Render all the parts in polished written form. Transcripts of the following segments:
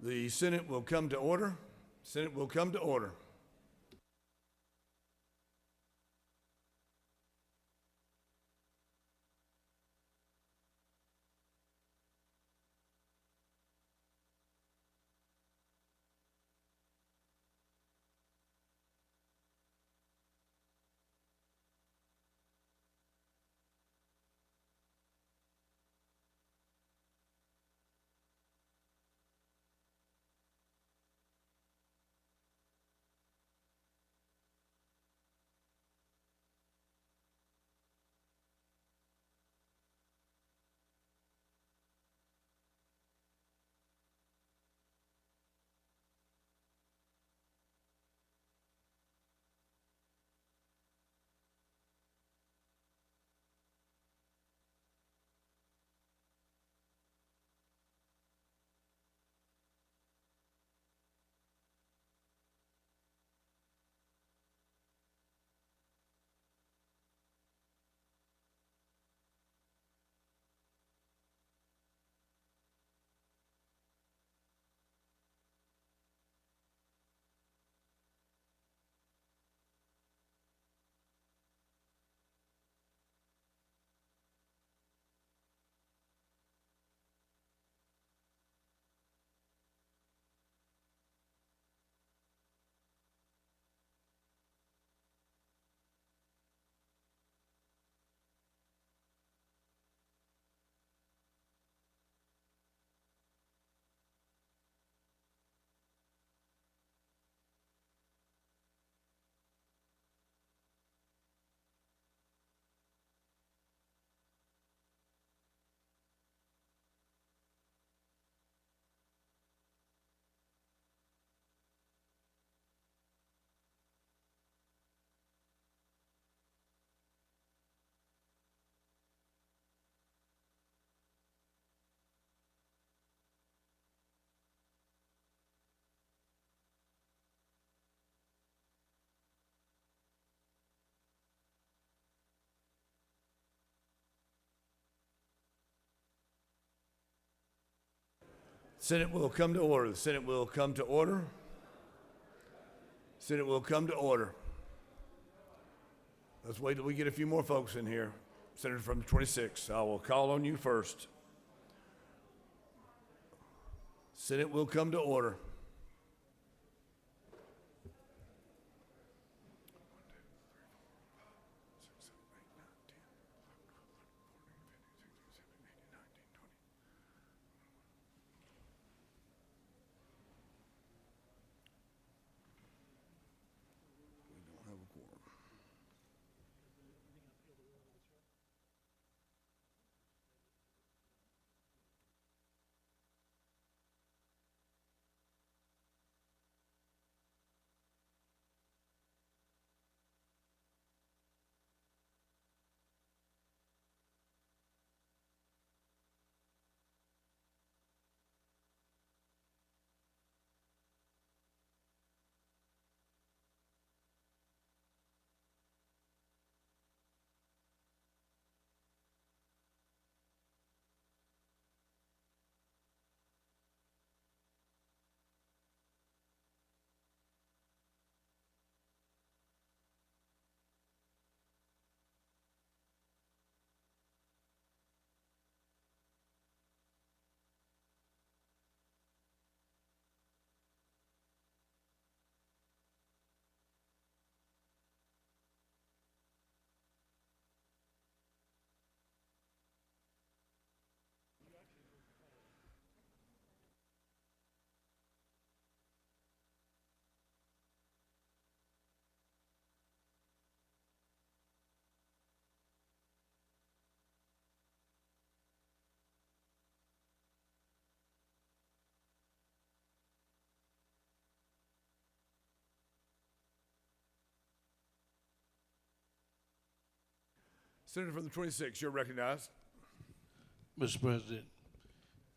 The Senate will come to order. Senate will come to order. Senate will come to order. The Senate will come to order. Senate will come to order. Let's wait till we get a few more folks in here. Senator from the 26th, I will call on you first. Senate will come to order. Senator from the 26th, you're recognized. Mr. President,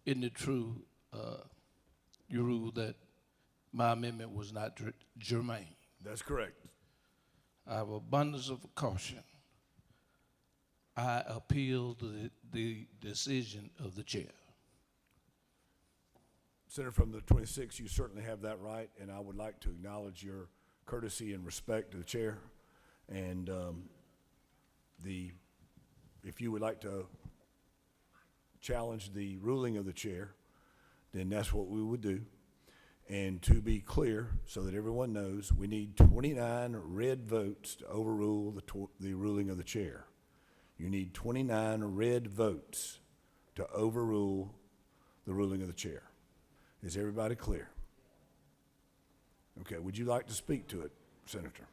isn't it true, you ruled that my amendment was not germane? That's correct. I have abundance of caution. I appeal the decision of the chair. Senator from the 26th, you certainly have that right, and I would like to acknowledge your courtesy and respect to the chair. And if you would like to challenge the ruling of the chair, then that's what we would do. And to be clear, so that everyone knows, we need 29 red votes to overrule the ruling of the chair. You need 29 red votes to overrule the ruling of the chair. Is everybody clear? Okay, would you like to speak to it, Senator?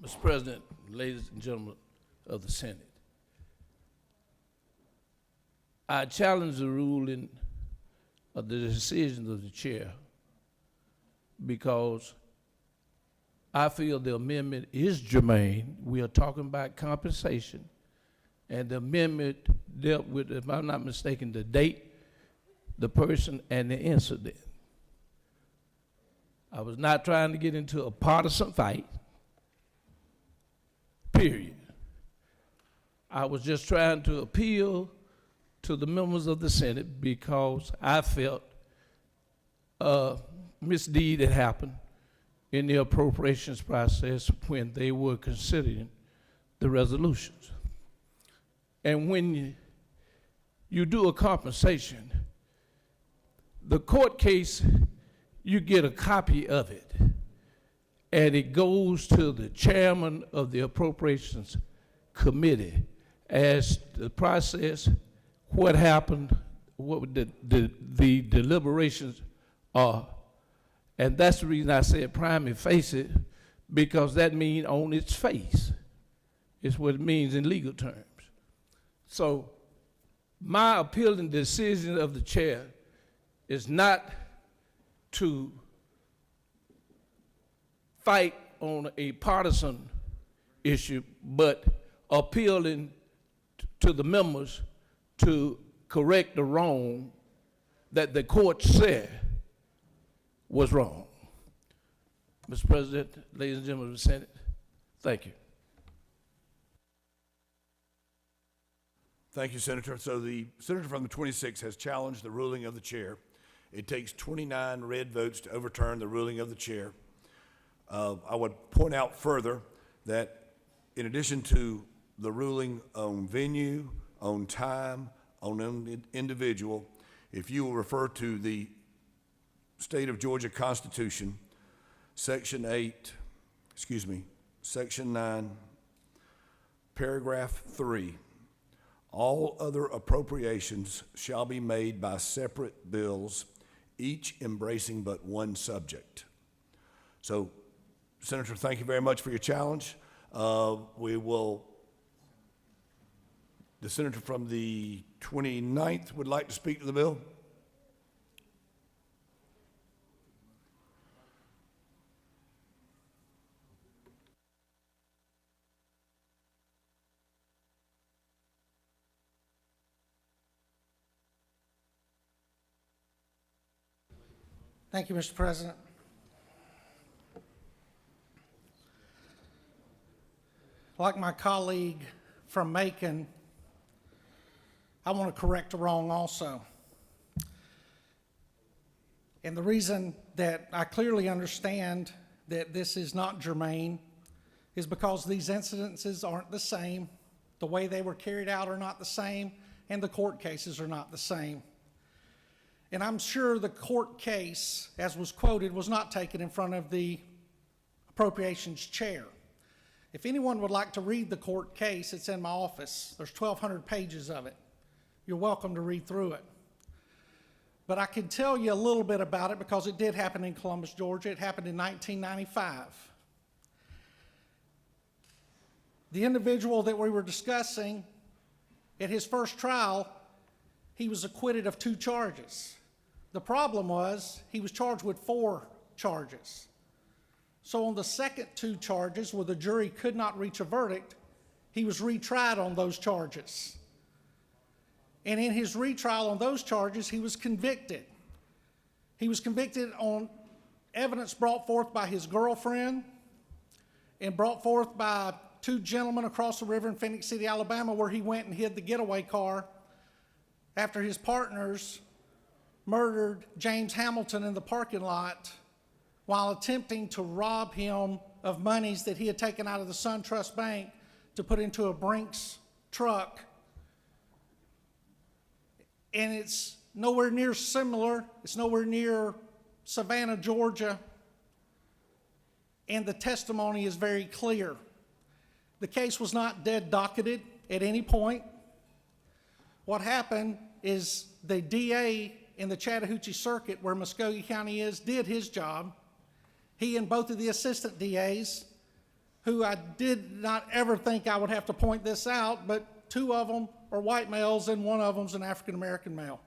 Mr. President, ladies and gentlemen of the Senate, I challenge the ruling of the decisions of the chair because I feel the amendment is germane. We are talking about compensation, and the amendment dealt with, if I'm not mistaken, the date, the person, and the incident. I was not trying to get into a partisan fight, period. I was just trying to appeal to the members of the Senate because I felt a misdeed had happened in the appropriations process when they were considering the resolutions. And when you do a compensation, the court case, you get a copy of it, and it goes to the chairman of the appropriations committee as the process, what happened, what the deliberations are. And that's the reason I said prima facie, because that means on its face. It's what it means in legal terms. So my appealing decision of the chair is not to fight on a partisan issue, but appealing to the members to correct the wrong that the court said was wrong. Mr. President, ladies and gentlemen of the Senate, thank you. Thank you, Senator. So the senator from the 26th has challenged the ruling of the chair. It takes 29 red votes to overturn the ruling of the chair. I would point out further that in addition to the ruling on venue, on time, on individual, if you will refer to the State of Georgia Constitution, Section 9, Paragraph 3, all other appropriations shall be made by separate bills, each embracing but one subject. So, Senator, thank you very much for your challenge. The senator from the 29th would like to speak to the bill. Thank you, Mr. President. Like my colleague from Macon, I want to correct a wrong also. And the reason that I clearly understand that this is not germane is because these incidences aren't the same, the way they were carried out are not the same, and the court cases are not the same. And I'm sure the court case, as was quoted, was not taken in front of the appropriations chair. If anyone would like to read the court case, it's in my office. There's 1,200 pages of it. You're welcome to read through it. But I can tell you a little bit about it because it did happen in Columbus, Georgia. It happened in 1995. The individual that we were discussing, at his first trial, he was acquitted of 2 charges. The problem was he was charged with 4 charges. So on the second 2 charges, where the jury could not reach a verdict, he was retried on those charges. And in his retrial on those charges, he was convicted. He was convicted on evidence brought forth by his girlfriend and brought forth by two gentlemen across the river in Phoenix City, Alabama, where he went and hid the getaway car after his partners murdered James Hamilton in the parking lot while attempting to rob him of monies that he had taken out of the SunTrust Bank to put into a Brinks truck. And it's nowhere near similar. It's nowhere near Savannah, Georgia. And the testimony is very clear. The case was not dead docketed at any point. What happened is the DA in the Chattahoochee Circuit, where Muskogee County is, did his job. He and both of the assistant DAs, who I did not ever think I would have to point this out, but two of them are white males and one of them's an African-American male.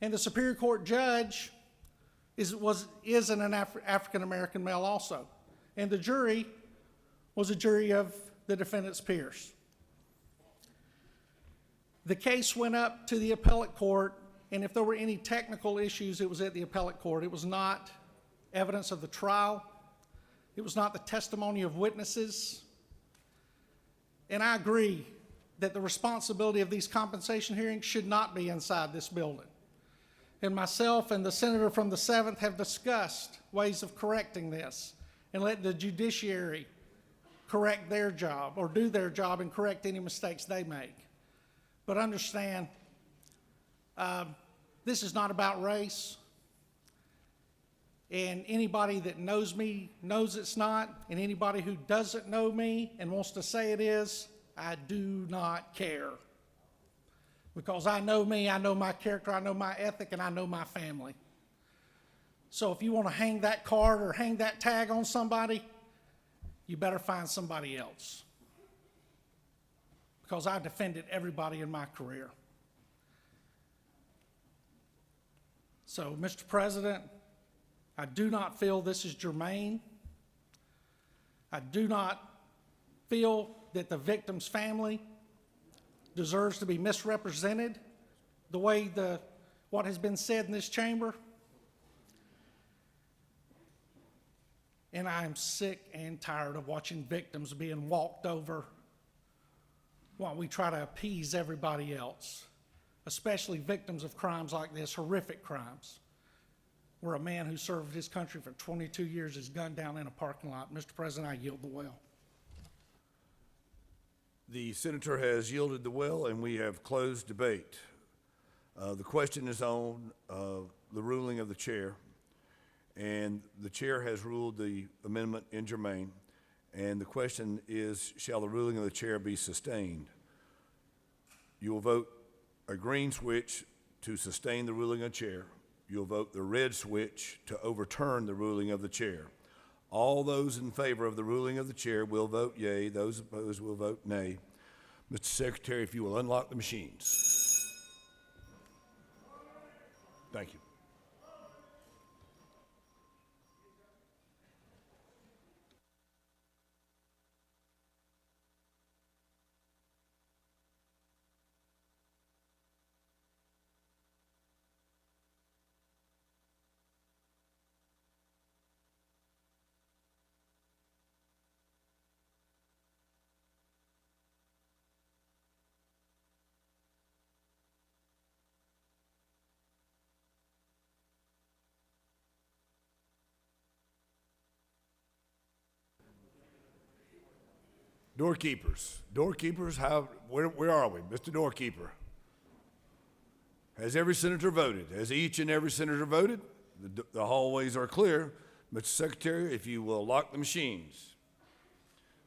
And the Superior Court judge is an African-American male also. And the jury was a jury of the defendant's peers. The case went up to the appellate court, and if there were any technical issues, it was at the appellate court. It was not evidence of the trial. It was not the testimony of witnesses. And I agree that the responsibility of these compensation hearings should not be inside this building. And myself and the senator from the 7th have discussed ways of correcting this and let the judiciary correct their job or do their job and correct any mistakes they make. But understand, this is not about race. And anybody that knows me knows it's not. And anybody who doesn't know me and wants to say it is, I do not care. Because I know me, I know my character, I know my ethic, and I know my family. So if you want to hang that card or hang that tag on somebody, you better find somebody else. Because I defended everybody in my career. So, Mr. President, I do not feel this is germane. I do not feel that the victim's family deserves to be misrepresented the way what has been said in this chamber. And I am sick and tired of watching victims being walked over while we try to appease everybody else, especially victims of crimes like this, horrific crimes, where a man who served his country for 22 years is gunned down in a parking lot. Mr. President, I yield the well. The senator has yielded the well, and we have closed debate. The question is on the ruling of the chair, and the chair has ruled the amendment ingermane. And the question is, shall the ruling of the chair be sustained? You will vote a green switch to sustain the ruling of the chair. You'll vote the red switch to overturn the ruling of the chair. All those in favor of the ruling of the chair will vote yea. Those opposed will vote nay. Mr. Secretary, if you will unlock the machines. Thank you. Doorkeepers, where are we? Mr. Doorkeeper. Has every senator voted? Has each and every senator voted? The hallways are clear. Mr. Secretary, if you will lock the machines.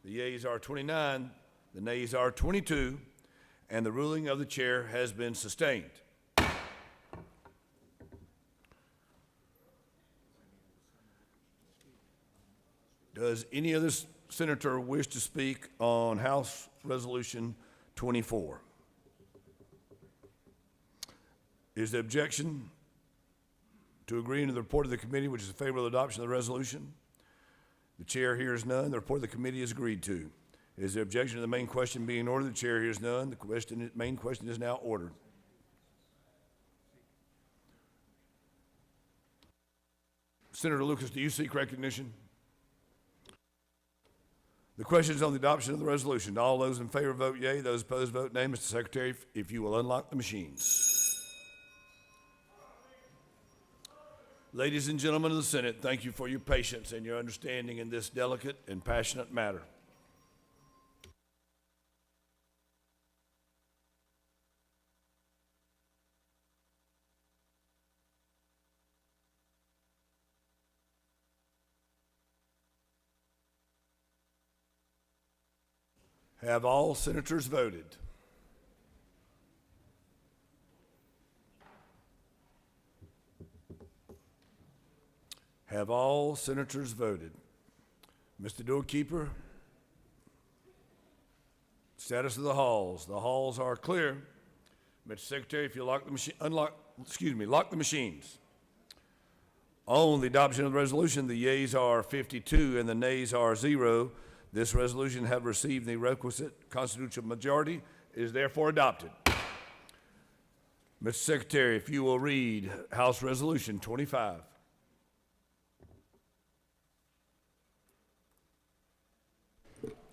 The yeas are 29, the nays are 22, and the ruling of the chair has been sustained. Does any other senator wish to speak on House Resolution 24? Is the objection to agreeing to the report of the committee, which is in favor of the adoption of the resolution? The chair hears none. The report of the committee is agreed to. Is the objection to the main question being ordered? The chair hears none. The main question is now ordered. Senator Lucas, do you seek recognition? The question is on the adoption of the resolution. All those in favor vote yea. Those opposed vote nay. Mr. Secretary, if you will unlock the machines. Ladies and gentlemen of the Senate, thank you for your patience and your understanding in this delicate and passionate matter. Have all senators voted? Have all senators voted? Mr. Doorkeeper, status of the halls. The halls are clear. Mr. Secretary, if you lock the machines. On the adoption of the resolution, the yeas are 52 and the nays are 0. This resolution have received the requisite constitutional majority. It is therefore adopted. Mr. Secretary, if you will read House Resolution 25.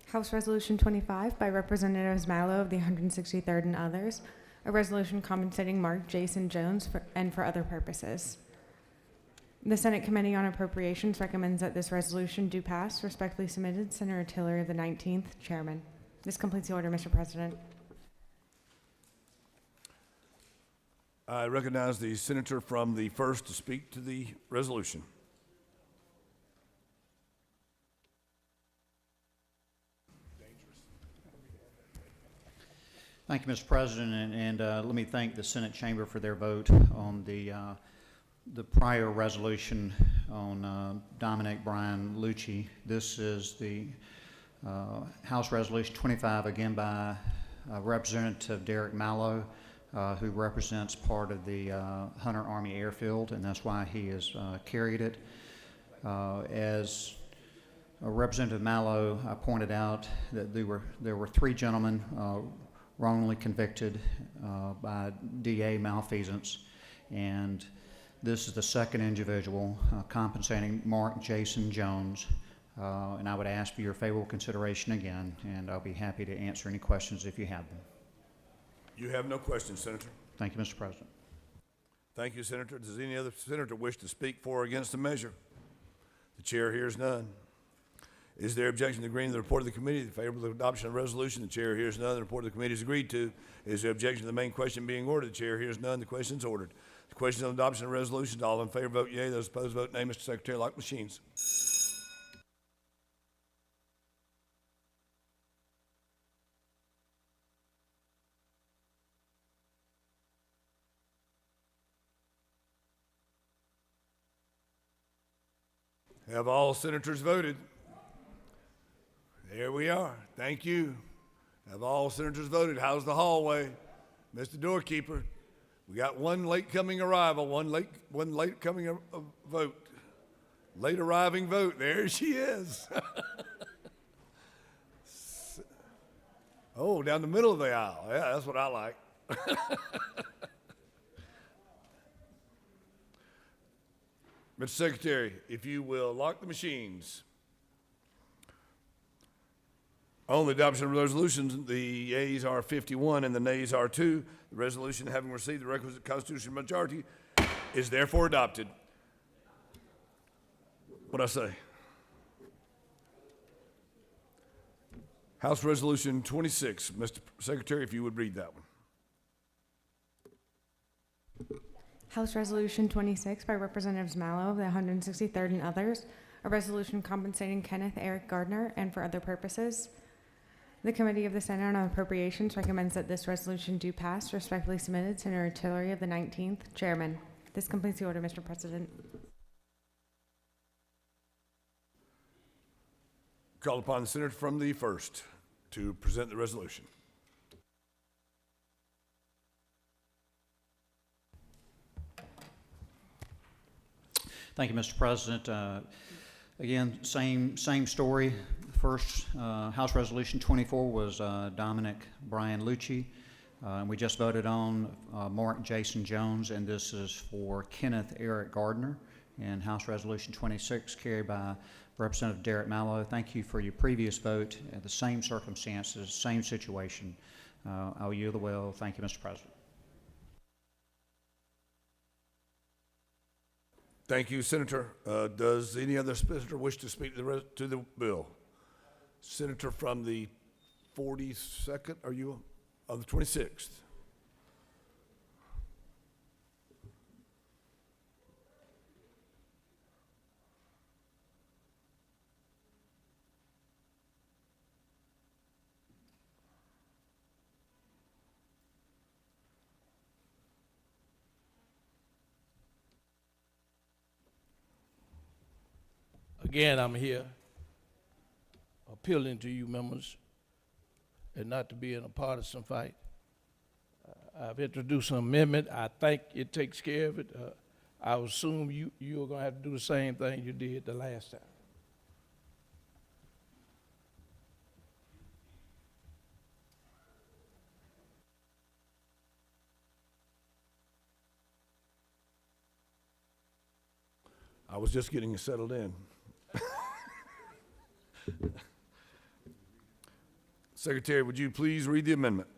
House Resolution 25 by Representatives Mallow of the 163rd and others, a resolution compensating Mark Jason Jones and for other purposes. The Senate Committee on Appropriations recommends that this resolution do pass. Respectfully submitted, Senator Tiller of the 19th, Chairman. This completes the order, Mr. President. I recognize the senator from the 1st to speak to the resolution. Thank you, Mr. President, and let me thank the Senate Chamber for their vote on the prior resolution on Dominic Brian Lucci. This is the House Resolution 25, again by Representative Derek Mallow, who represents part of the Hunter Army Airfield, and that's why he has carried it. As Representative Mallow pointed out, that there were 3 gentlemen wrongly convicted by DA malfeasance, and this is the second individual compensating Mark Jason Jones, and I would ask for your favorable consideration again, and I'll be happy to answer any questions if you have them. You have no questions, Senator. Thank you, Mr. President. Thank you, Senator. Does any other senator wish to speak for or against the measure? The chair hears none. Is there objection to agreeing to the report of the committee in favor of the adoption of the resolution? The chair hears none. The report of the committee is agreed to. Is there objection to the main question being ordered? The chair hears none. The question is ordered. The question on the adoption of the resolution, all in favor vote yea. Those opposed vote nay. Mr. Secretary, lock machines. Have all senators voted? There we are. Thank you. Have all senators voted? How's the hallway? Mr. Doorkeeper, we got one late coming arrival, one late coming vote. Late arriving vote. There she is. Oh, down the middle of the aisle. Yeah, that's what I like. Mr. Secretary, if you will lock the machines. On the adoption of resolutions, the yeas are 51 and the nays are 2. The resolution, having received the requisite constitutional majority, is therefore adopted. What'd I say? House Resolution 26. Mr. Secretary, if you would read that one. House Resolution 26 by Representatives Mallow of the 163rd and others, a resolution compensating Kenneth Eric Gardner and for other purposes. The Committee of the Senate on Appropriations recommends that this resolution do pass. Respectfully submitted, Senator Tiller of the 19th, Chairman. This completes the order, Mr. President. Call upon the senator from the 1st to present the resolution. Thank you, Mr. President. Again, same story. First, House Resolution 24 was Dominic Brian Lucci. And we just voted on Mark Jason Jones, and this is for Kenneth Eric Gardner. And House Resolution 26 carried by Representative Derek Mallow. Thank you for your previous vote. The same circumstances, same situation. I'll yield the will. Thank you, Mr. President. Thank you, Senator. Does any other senator wish to speak to the bill? Senator from the 42nd, are you, of the 26th? Again, I'm here appealing to you members and not to be in a partisan fight. I've introduced an amendment. I think it takes care of it. I assume you're going to have to do the same thing you did the last time. I was just getting settled in. Secretary, would you please read the amendment?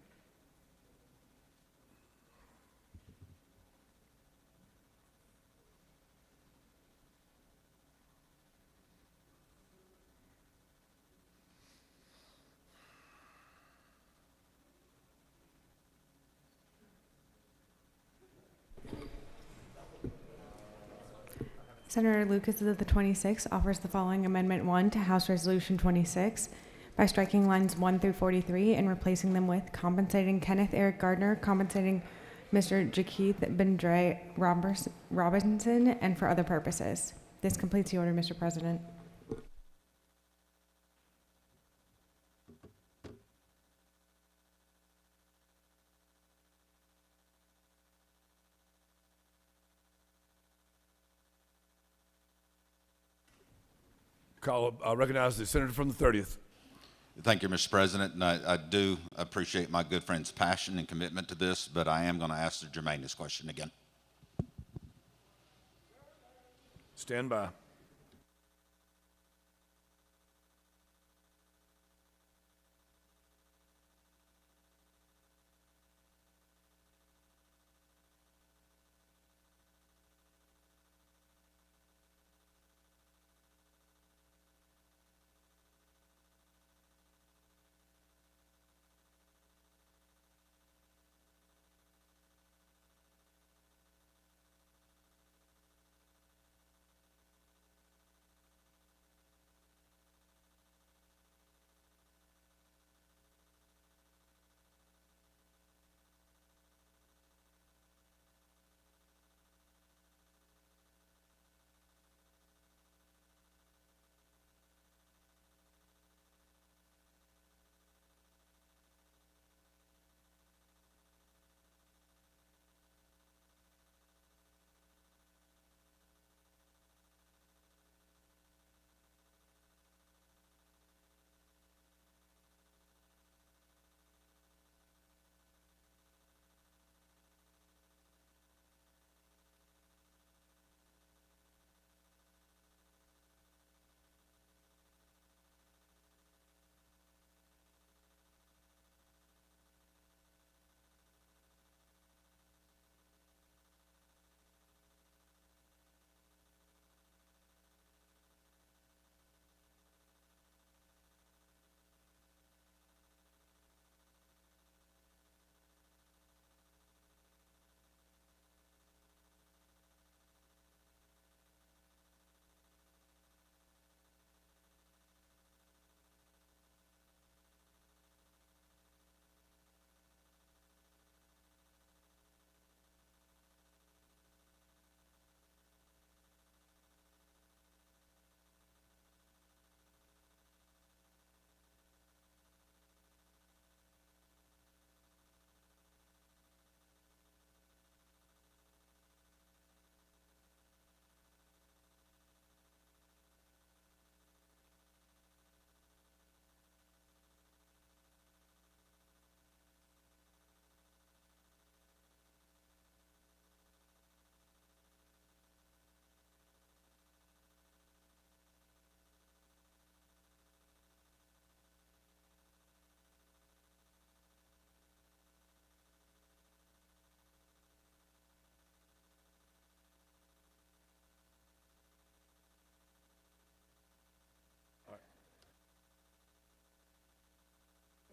Senator Lucas of the 26th offers the following Amendment 1 to House Resolution 26 by striking lines 1 through 43 and replacing them with compensating Kenneth Eric Gardner, compensating Mr. Jakeith Bendre Robinson, and for other purposes. This completes the order, Mr. President. I recognize the senator from the 30th. Thank you, Mr. President, and I do appreciate my good friend's passion and commitment to this, but I am going to ask the germaneous question again. Stand by.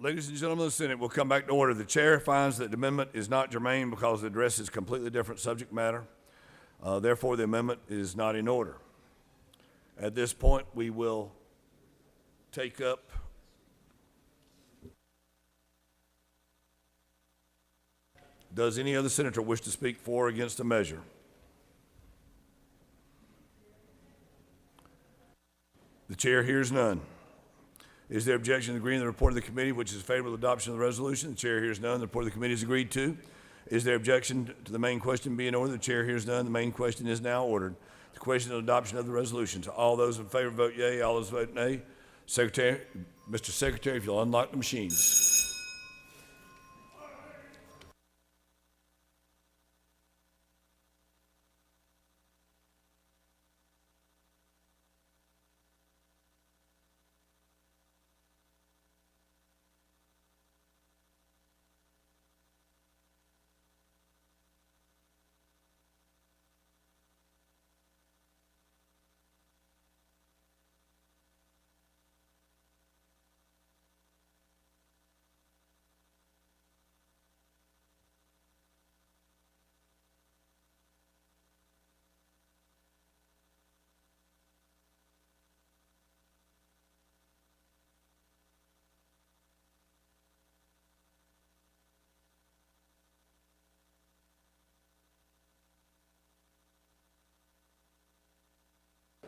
Ladies and gentlemen of the Senate, we'll come back to order. The chair finds that the amendment is not germane because it addresses completely different subject matter. Therefore, the amendment is not in order. At this point, we will take up does any other senator wish to speak for or against the measure? The chair hears none. Is there objection to agreeing to the report of the committee, which is favorable to adoption of the resolution? The chair hears none. The report of the committee is agreed to. Is there objection to the main question being ordered? The chair hears none. The main question is now ordered. The question of adoption of the resolution. To all those in favor, vote yea. All those vote nay. Secretary, Mr. Secretary, if you'll unlock the machines.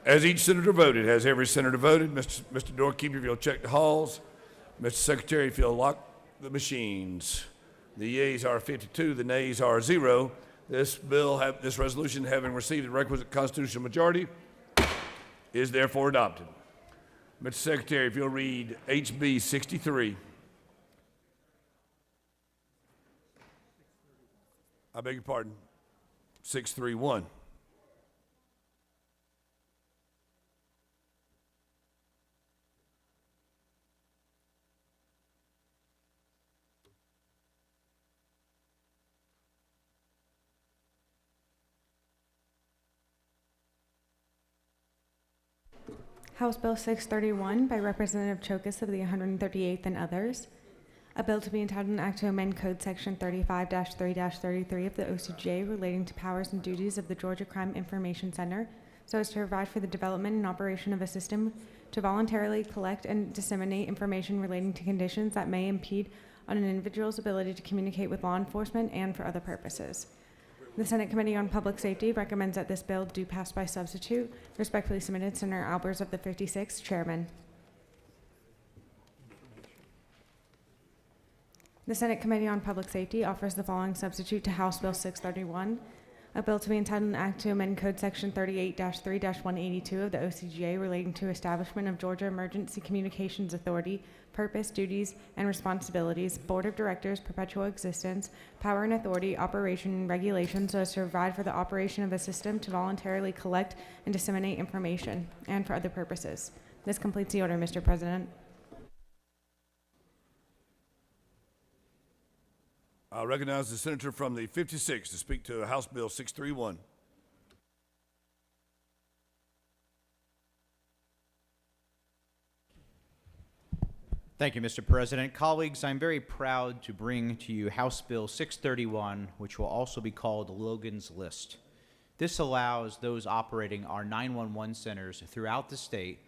As each senator voted, has every senator voted? Mr. Doorkeeper, if you'll check the halls. Mr. Secretary, if you'll lock the machines. The yeas are 52, the nays are 0. This resolution, having received the requisite constitutional majority, is therefore adopted. Mr. Secretary, if you'll read HB 63. I beg your pardon. 631. House Bill 631 by Representative Chokas of the 138th and others. A bill to be entitled an act to amend Code Section 35-3-33 of the OCGA relating to powers and duties of the Georgia Crime Information Center so as to provide for the development and operation of a system to voluntarily collect and disseminate information relating to conditions that may impede on an individual's ability to communicate with law enforcement and for other purposes. The Senate Committee on Public Safety recommends that this bill do pass by substitute. Respectfully submitted, Senator Albers of the 56th, Chairman. The Senate Committee on Public Safety offers the following substitute to House Bill 631, a bill to be entitled an act to amend Code Section 38-3-182 of the OCGA relating to establishment of Georgia Emergency Communications Authority, purpose, duties, and responsibilities, Board of Directors, perpetual existence, power and authority, operation, and regulation so as to provide for the operation of a system to voluntarily collect and disseminate information, and for other purposes. This completes the order, Mr. President. I'll recognize the senator from the 56th to speak to House Bill 631. Thank you, Mr. President. Colleagues, I'm very proud to bring to you House Bill 631, which will also be called Logan's List. This allows those operating our 911 centers throughout the state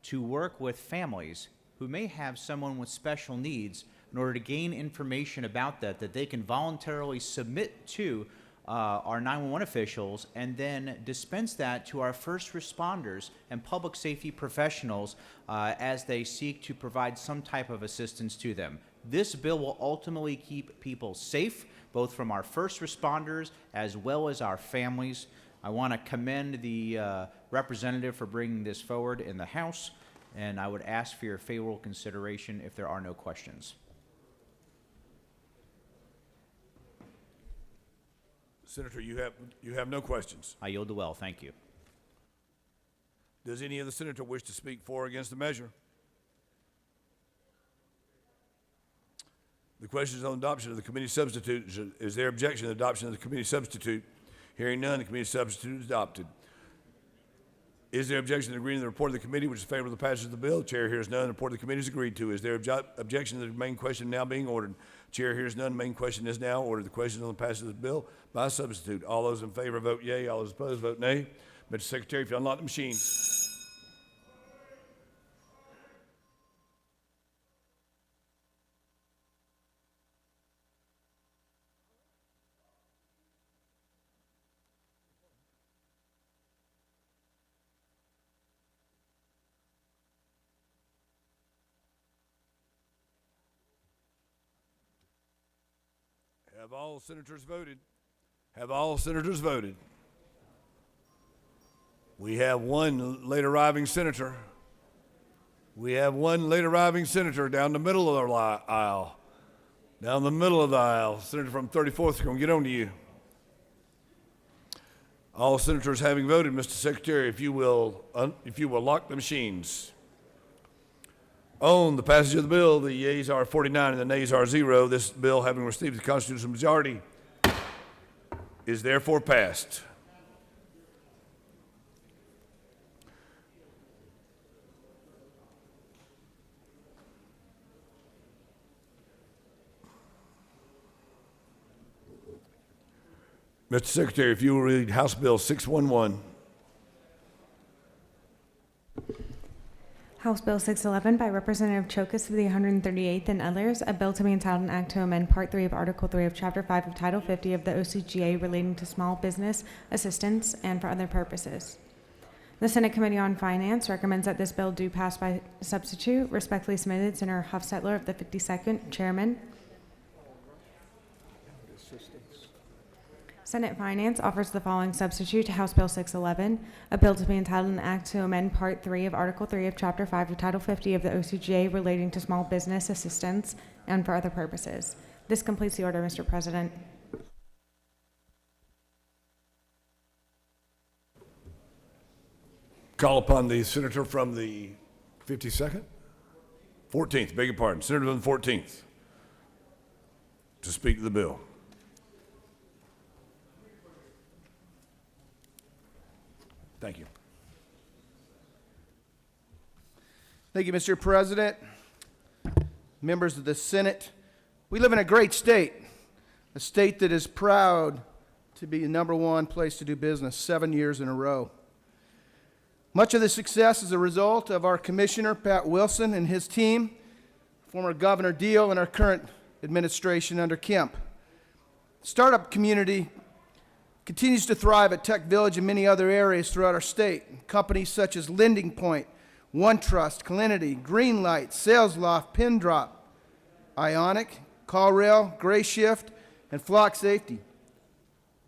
to work with families who may have someone with special needs in order to gain information about that they can voluntarily submit to our 911 officials and then dispense that to our first responders and public safety professionals as they seek to provide some type of assistance to them. This bill will ultimately keep people safe, both from our first responders as well as our families. I want to commend the representative for bringing this forward in the House, and I would ask for your favorable consideration if there are no questions. Senator, you have no questions. I yield the well. Thank you. Does any other senator wish to speak for or against the measure? The question is on adoption of the committee substitute. Is there objection to the adoption of the committee substitute? Hearing none, the committee substitute is adopted. Is there objection to agreeing to the report of the committee, which is favorable to the passage of the bill? Chair hears none. The report of the committee is agreed to. Is there objection to the main question now being ordered? Chair hears none. Main question is now ordered. The question is on the passage of the bill by substitute. All those in favor vote yea. All those opposed vote nay. Mr. Secretary, if you unlock the machine. Have all senators voted? Have all senators voted? We have one late arriving senator. We have one late arriving senator down the middle of the aisle. Down the middle of the aisle. Senator from 34th is going to get on to you. All senators having voted, Mr. Secretary, if you will lock the machines. On the passage of the bill, the yeas are 49 and the nays are 0. This bill, having received the constitutional majority, is therefore passed. Mr. Secretary, if you will read House Bill 611. House Bill 611 by Representative Chokas of the 138th and others, a bill to be entitled an act to amend Part 3 of Article 3 of Chapter 5 of Title 50 of the OCGA relating to small business assistance and for other purposes. The Senate Committee on Finance recommends that this bill do pass by substitute. Respectfully submitted, Senator Hufstetler of the 52nd, Chairman. Senate Finance offers the following substitute to House Bill 611, a bill to be entitled an act to amend Part 3 of Article 3 of Chapter 5 of Title 50 of the OCGA relating to small business assistance and for other purposes. This completes the order, Mr. President. Call upon the senator from the 52nd? 14th, beg your pardon. Senator from the 14th to speak to the bill. Thank you. Thank you, Mr. President. Members of the Senate, we live in a great state, a state that is proud to be the #1 place to do business 7 years in a row. Much of the success is a result of our Commissioner, Pat Wilson, and his team, former Governor Deal, and our current administration under Kemp. The startup community continues to thrive at Tech Village and many other areas throughout our state. Companies such as Lending Point, OneTrust, Calinity, Greenlight, SalesLoft, Pindrop, Ionic, CallRail, GrayShift, and Flock Safety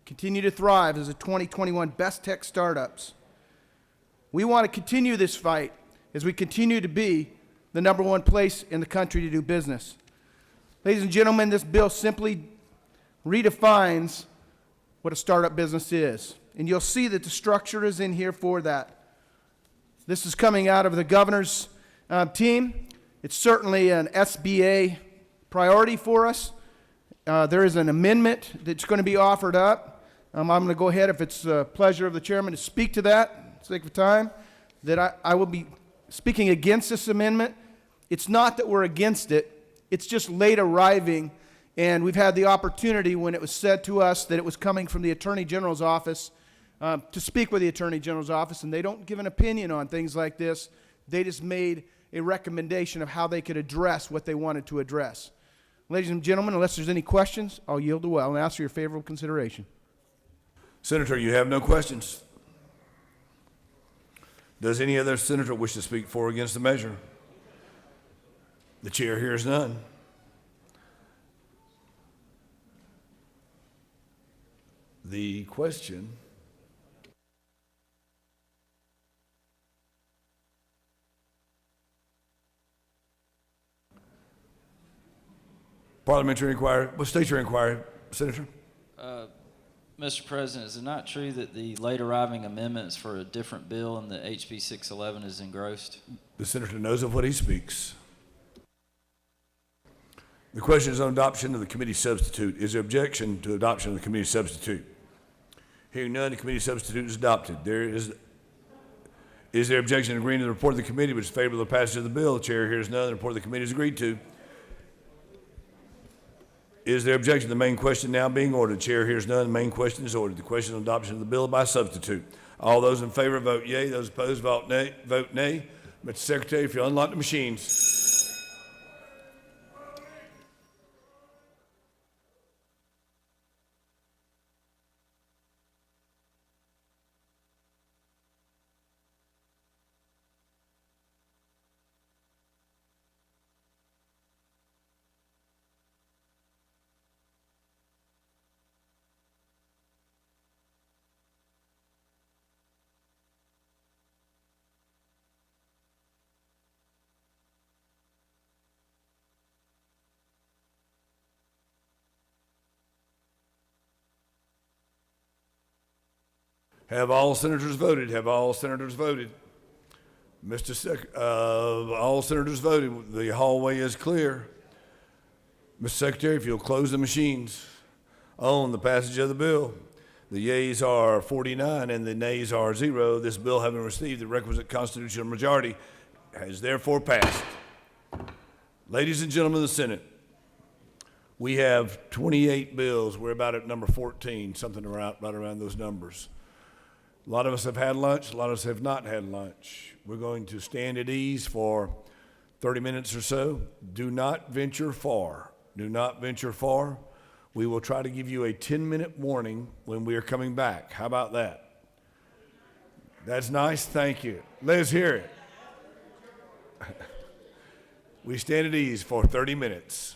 continue to thrive as the 2021 best tech startups. We want to continue this fight as we continue to be the #1 place in the country to do business. Ladies and gentlemen, this bill simply redefines what a startup business is. And you'll see that the structure is in here for that. This is coming out of the governor's team. It's certainly an SBA priority for us. There is an amendment that's going to be offered up. I'm going to go ahead, if it's the pleasure of the chairman, to speak to that, for the sake of time, that I will be speaking against this amendment. It's not that we're against it. It's just late arriving. And we've had the opportunity, when it was said to us that it was coming from the Attorney General's office, to speak with the Attorney General's office, and they don't give an opinion on things like this. They just made a recommendation of how they could address what they wanted to address. Ladies and gentlemen, unless there's any questions, I'll yield the well and ask for your favorable consideration. Senator, you have no questions. Does any other senator wish to speak for or against the measure? The chair hears none. The question parliamentary inquiry. Well, state your inquiry, Senator. Mr. President, is it not true that the late arriving amendments for a different bill in the HB 611 is engrossed? The senator knows of what he speaks. The question is on adoption of the committee substitute. Is there objection to adoption of the committee substitute? Hearing none, the committee substitute is adopted. Is there objection to agreeing to the report of the committee which is favorable to the passage of the bill? The chair hears none. The report of the committee is agreed to. Is there objection to the main question now being ordered? The chair hears none. The main question is ordered. The question on adoption of the bill by substitute. All those in favor vote yea. Those opposed vote nay. Vote nay. Mr. Secretary, if you unlock the machines. Have all senators voted? Have all senators voted? All senators voted. The hallway is clear. Mr. Secretary, if you'll close the machines on the passage of the bill. The yeas are 49 and the nays are 0. This bill, having received the requisite constitutional majority, has therefore passed. Ladies and gentlemen of the Senate, we have 28 bills. We're about at number 14, something around, right around those numbers. A lot of us have had lunch. A lot of us have not had lunch. We're going to stand at ease for 30 minutes or so. Do not venture far. Do not venture far. We will try to give you a 10-minute warning when we are coming back. How about that? That's nice. Thank you. Let's hear it. We stand at ease for 30 minutes.